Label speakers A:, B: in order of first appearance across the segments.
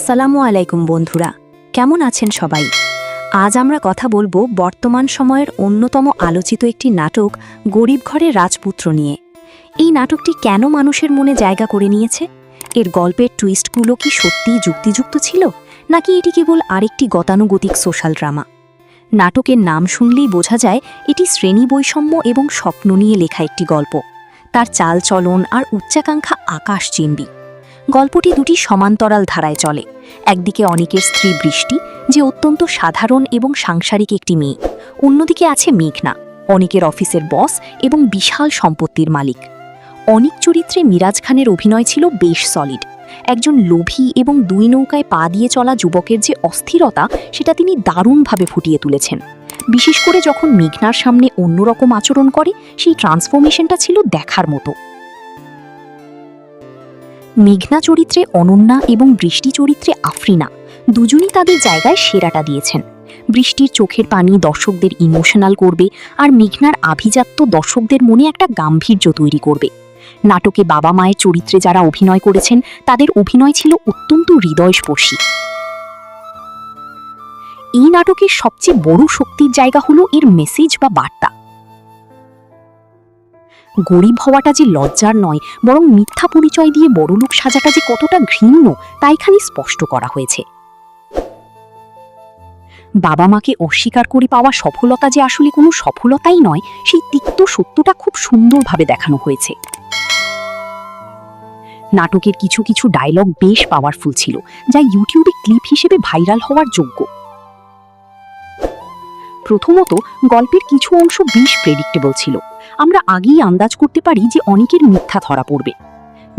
A: আসসালামু আলাইকুম বন্ধুরা, কেমন আছেন সবাই? আজ আমরা কথা বলবো বর্তমান সময়ের অন্যতম আলোচিত একটি নাটক গরিব ঘরের রাজপুত্র নিয়ে। এই নাটকটি কেন মানুষের মনে জায়গা করে নিয়েছে? এর গল্পের টুইস্টগুলো কি সত্যিই যুক্তিযুক্ত ছিল, নাকি এটি কেবল আরেকটি গতানুগতিক সোশ্যাল ড্রামা? নাটকের নাম শুনলেই বোঝা যায় এটি শ্রেণী বৈষম্য এবং স্বপ্ন নিয়ে লেখা একটি গল্প। তার চালচলন আর উচ্চাকাঙ্ক্ষা আকাশচুম্বী। গল্পটি দুটি সমান্তরাল ধারায় চলে। একদিকে অনিকের স্ত্রী বৃষ্টি, যে অত্যন্ত সাধারণ এবং সাংসারিক একটি মেয়ে। অন্যদিকে আছে মেঘনা, অনিকের অফিসের বস এবং বিশাল সম্পত্তির মালিক। অনিক চরিত্রে মিরাজ খানের অভিনয় ছিল বেশ সলিড। একজন লোভী এবং দুই নৌকায় পা দিয়ে চলা যুবকের যে অস্থিরতা, সেটা তিনি দারুণভাবে ফুটিয়ে তুলেছেন। বিশেষ করে যখন মেঘনার সামনে অন্যরকম আচরণ করে, সেই ট্রান্সফরমেশনটা ছিল দেখার মতো। মেঘনা চরিত্রে অনন্যা এবং বৃষ্টি চরিত্রে আফরিনা দুজনই তাদের জায়গায় সেরাটা দিয়েছেন। বৃষ্টির চোখের পানি দর্শকদের ইমোশনাল করবে, আর মেঘনার আভিজাত্য দর্শকদের মনে একটা গাম্ভীর্য তৈরি করবে। নাটকে বাবা মায়ের চরিত্রে যারা অভিনয় করেছেন, তাদের অভিনয় ছিল অত্যন্ত হৃদয়স্পর্শী। এই নাটকের সবচেয়ে বড় শক্তির জায়গা হলো এর মেসেজ বা বার্তা। গরিব হওয়াটা যে লজ্জার নয়, বরং মিথ্যা পরিচয় দিয়ে বড়লোক সাজাটা যে কতটা ঘৃণ্য, তা এখানে স্পষ্ট করা হয়েছে। বাবা মাকে অস্বীকার করে পাওয়া সফলতা যে আসলে কোনো সফলতাই নয়, সেই তিক্ত সত্যটা খুব সুন্দরভাবে দেখানো হয়েছে। নাটকের কিছু কিছু ডায়লগ বেশ পাওয়ারফুল ছিল, যা ইউটিউবে ক্লিপ হিসেবে ভাইরাল হওয়ার যোগ্য। প্রথমত, গল্পের কিছু অংশ বেশ প্রেডিক্টেবল ছিল। আমরা আগেই আন্দাজ করতে পারি যে অনেকের মিথ্যা ধরা পড়বে।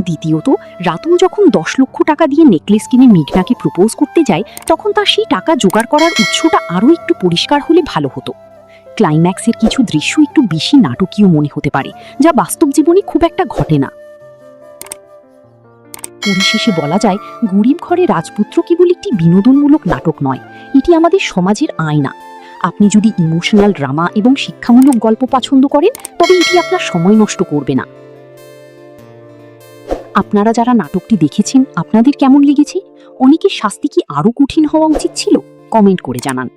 A: দ্বিতীয়ত, রাতুল যখন 10 লক্ষ টাকা দিয়ে নেকলেস কিনে মেঘনাকে প্রপোজ করতে যায়, তখন তার সেই টাকা জোগাড় করার উৎসটা আরও একটু পরিষ্কার হলে ভালো হতো। ক্লাইম্যাক্সের কিছু দৃশ্য একটু বেশি নাটকীয় মনে হতে পারে, যা বাস্তব জীবনে খুব একটা ঘটে না। পরিশেষে বলা যায়, গরিব ঘরে রাজপুত্র কেবল একটি বিনোদনমূলক নাটক নয়, এটি আমাদের সমাজের আয়না। আপনি যদি ইমোশনাল ড্রামা এবং শিক্ষামূলক গল্প পছন্দ করেন, তবে এটি আপনার সময় নষ্ট করবে না। আপনারা যারা নাটকটি দেখেছেন, আপনাদের কেমন লেগেছে? অনেকের শাস্তি কি আরও কঠিন হওয়া উচিত ছিল? কমেন্ট করে জানান।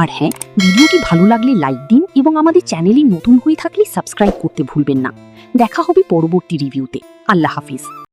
A: আর হ্যাঁ, ভিডিওটি ভালো লাগলে লাইক দিন এবং আমাদের চ্যানেলে নতুন হয়ে থাকলে সাবস্ক্রাইব করতে ভুলবেন না। দেখা হবে পরবর্তী রিভিউতে। আল্লাহ হাফিজ।